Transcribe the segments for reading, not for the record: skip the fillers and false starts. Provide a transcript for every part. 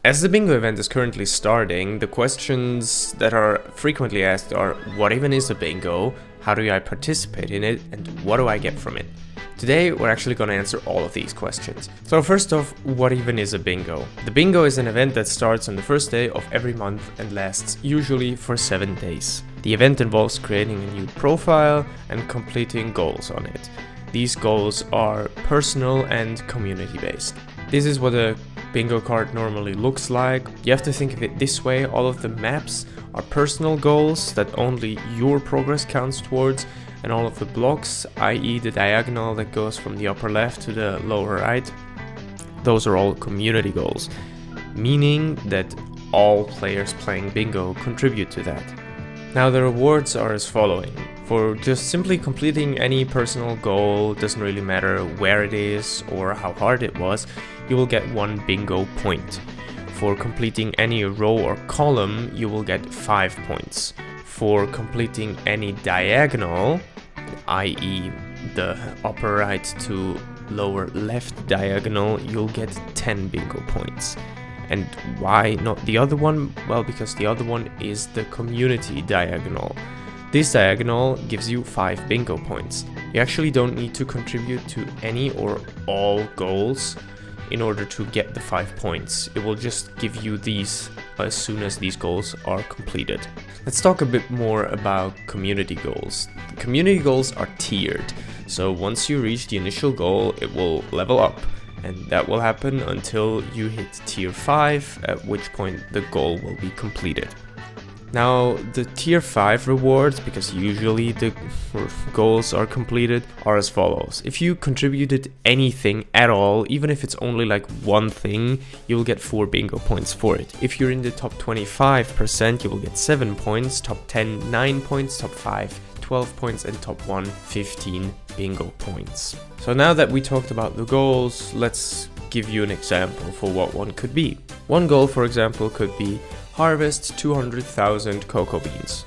As the bingo event is currently starting, the questions that are frequently asked are: what even is a bingo, how do I participate in it, and what do I get from it? Today we're actually going to answer all of these questions. So first off, what even is a bingo? The bingo is an event that starts on the first day of every month and lasts usually for 7 days. The event involves creating a new profile and completing goals on it. These goals are personal and community based. This is what a bingo card normally looks like. You have to think of it this way: all of the maps are personal goals that only your progress counts towards, and all of the blocks, i.e. the diagonal that goes from the upper left to the lower right, those are all community goals, meaning that all players playing bingo contribute to that. Now the rewards are as following. For just simply completing any personal goal, doesn't really matter where it is or how hard it was, you will get 1 bingo point. For completing any row or column, you will get 5 points. For completing any diagonal, i.e. the upper right to lower left diagonal, you'll get 10 bingo points. And why not the other one? Well, because the other one is the community diagonal. This diagonal gives you 5 bingo points. You actually don't need to contribute to any or all goals in order to get the 5 points. It will just give you these as soon as these goals are completed. Let's talk a bit more about community goals. The community goals are tiered, so once you reach the initial goal, it will level up, and that will happen until you hit tier 5, at which point the goal will be completed. Now, the tier 5 rewards, because usually the goals are completed, are as follows. If you contributed anything at all, even if it's only like one thing, you will get 4 bingo points for it. If you're in the top 25%, you will get 7 points, top 10, 9 points, top 5, 12 points, and top 1, 15 bingo points. So now that we talked about the goals, let's give you an example for what one could be. One goal, for example, could be harvest 200,000 cocoa beans.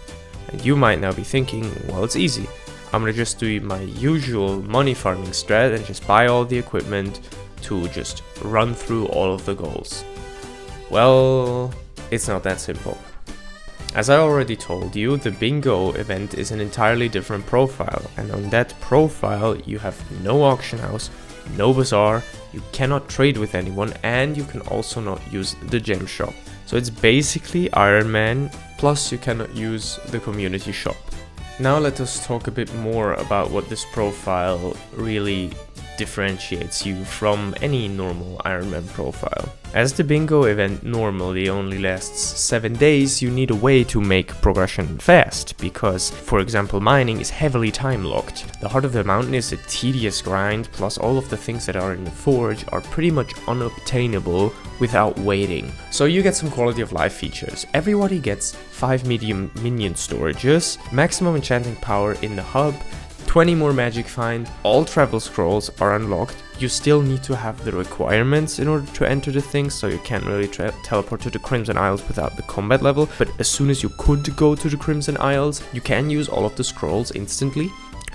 And you might now be thinking, well, it's easy. I'm gonna just do my usual money farming strat and just buy all the equipment to just run through all of the goals. Well, it's not that simple. As I already told you, the bingo event is an entirely different profile, and on that profile you have no auction house, no bazaar, you cannot trade with anyone, and you can also not use the gem shop. So it's basically Ironman, plus you cannot use the community shop. Now let us talk a bit more about what this profile really differentiates you from any normal Ironman profile. As the bingo event normally only lasts 7 days, you need a way to make progression fast, because, for example, mining is heavily time locked. The heart of the mountain is a tedious grind, plus all of the things that are in the forge are pretty much unobtainable without waiting. So you get some quality of life features. Everybody gets 5 medium minion storages, maximum enchanting power in the hub, 20 more magic find, all travel scrolls are unlocked. You still need to have the requirements in order to enter the thing, so you can't really teleport to the Crimson Isles without the combat level, but as soon as you could go to the Crimson Isles, you can use all of the scrolls instantly.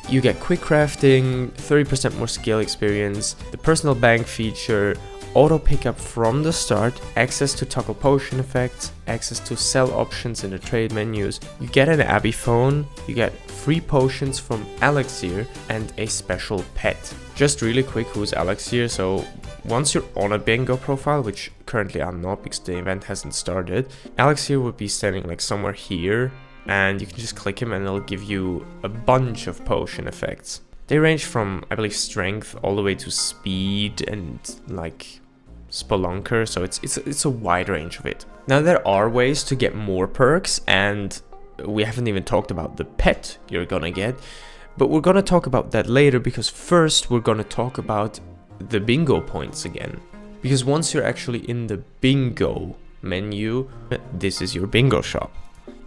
You get quick crafting, 30% more skill experience, the personal bank feature, auto pickup from the start, access to toggle potion effects, access to sell options in the trade menus. You get an Abbey phone, you get free potions from Elixir, and a special pet. Just really quick, who's Elixir? So once you're on a bingo profile, which currently I'm not because the event hasn't started, Elixir would be standing like somewhere here, and you can just click him and it'll give you a bunch of potion effects. They range from, I believe, strength all the way to speed and like spelunker, so it's a wide range of it. Now there are ways to get more perks, and we haven't even talked about the pet you're gonna get, but we're gonna talk about that later, because first we're gonna talk about the bingo points again. Because once you're actually in the bingo menu, this is your bingo shop.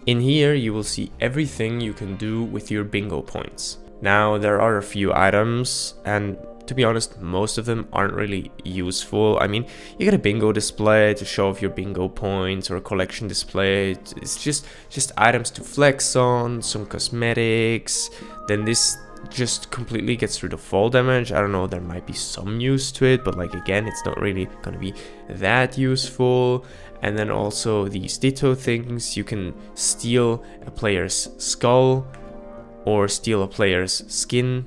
In here you will see everything you can do with your bingo points. Now there are a few items, and to be honest, most of them aren't really useful. I mean, you get a bingo display to show off your bingo points, or a collection display. It's just items to flex on, some cosmetics. Then this just completely gets rid of fall damage. I don't know, there might be some use to it, but like again, it's not really gonna be that useful. And then also these ditto things, you can steal a player's skull or steal a player's skin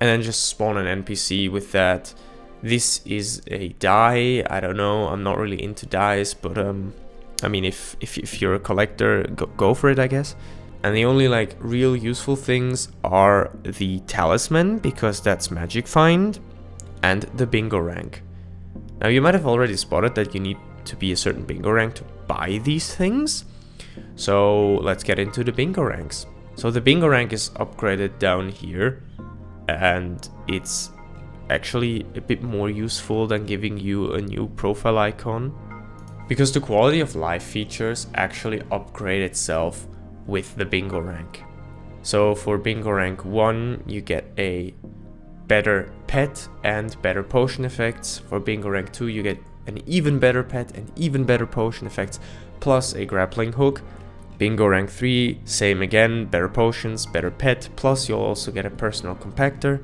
and then just spawn an NPC with that. This is a die. I don't know, I'm not really into dies, but I mean, if you're a collector, go for it, I guess. And the only like real useful things are the talisman, because that's magic find, and the bingo rank. Now you might have already spotted that you need to be a certain bingo rank to buy these things. So let's get into the bingo ranks. So the bingo rank is upgraded down here, and it's actually a bit more useful than giving you a new profile icon, because the quality of life features actually upgrade itself with the bingo rank. So for bingo rank 1 you get a better pet and better potion effects. For bingo rank 2 you get an even better pet and even better potion effects plus a grappling hook. Bingo rank 3, same again, better potions, better pet, plus you'll also get a personal compactor.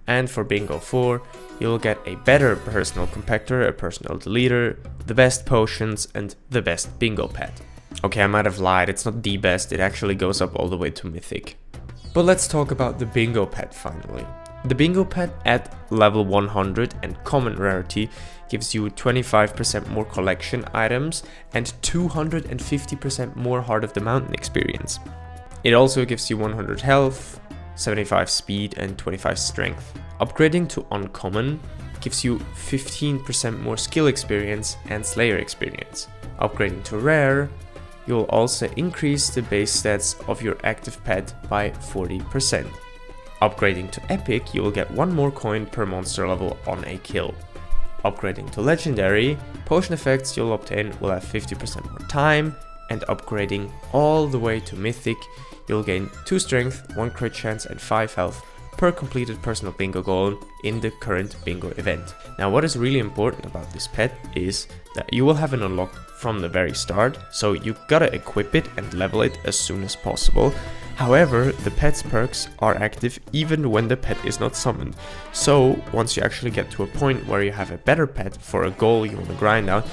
And for bingo 4, you'll get a better personal compactor, a personal deleter, the best potions, and the best bingo pet. Okay, I might have lied, it's not the best, it actually goes up all the way to mythic. But let's talk about the bingo pet finally. The bingo pet at level 100 and common rarity gives you 25% more collection items and 250% more Heart of the Mountain experience. It also gives you 100 health, 75 speed and 25 strength. Upgrading to uncommon gives you 15% more skill experience and slayer experience. Upgrading to rare, you'll also increase the base stats of your active pet by 40%. Upgrading to epic, you will get 1 more coin per monster level on a kill. Upgrading to legendary, potion effects you'll obtain will have 50% more time, and upgrading all the way to mythic, you'll gain 2 strength, 1 crit chance and 5 health per completed personal bingo goal in the current bingo event. Now what is really important about this pet is that you will have an unlock from the very start, so you gotta equip it and level it as soon as possible. However, the pet's perks are active even when the pet is not summoned. So once you actually get to a point where you have a better pet for a goal you want to grind out,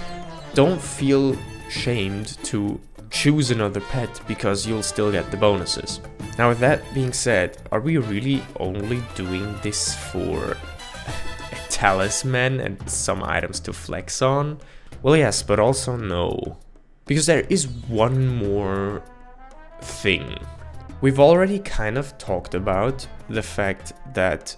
don't feel shamed to choose another pet because you'll still get the bonuses. Now with that being said, are we really only doing this for a talisman and some items to flex on? Well yes, but also no. Because there is one more thing. We've already kind of talked about the fact that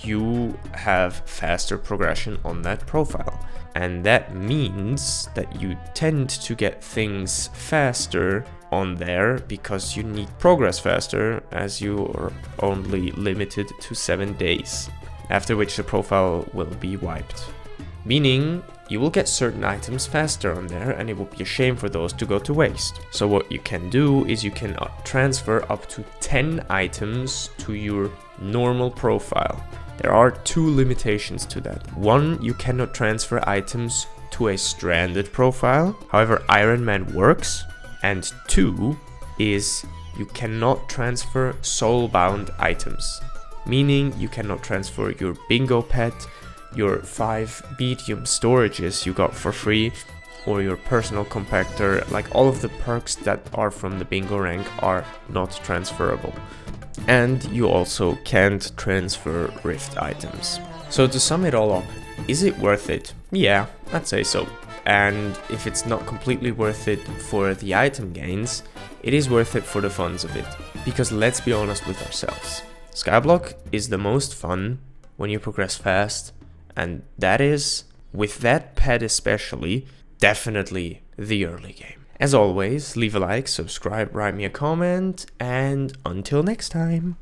you have faster progression on that profile. And that means that you tend to get things faster on there because you need progress faster, as you are only limited to 7 days, after which the profile will be wiped. Meaning you will get certain items faster on there and it would be a shame for those to go to waste. So what you can do is you can transfer up to 10 items to your normal profile. There are 2 limitations to that. 1, you cannot transfer items to a stranded profile, however Ironman works. And 2 is you cannot transfer soulbound items, meaning you cannot transfer your bingo pet, your 5 medium storages you got for free, or your personal compactor. Like all of the perks that are from the bingo rank are not transferable. And you also can't transfer rift items. So to sum it all up, is it worth it? Yeah, I'd say so. And if it's not completely worth it for the item gains, it is worth it for the funs of it. Because let's be honest with ourselves, Skyblock is the most fun when you progress fast, and that is, with that pet especially, definitely the early game. As always, leave a like, subscribe, write me a comment, and until next time.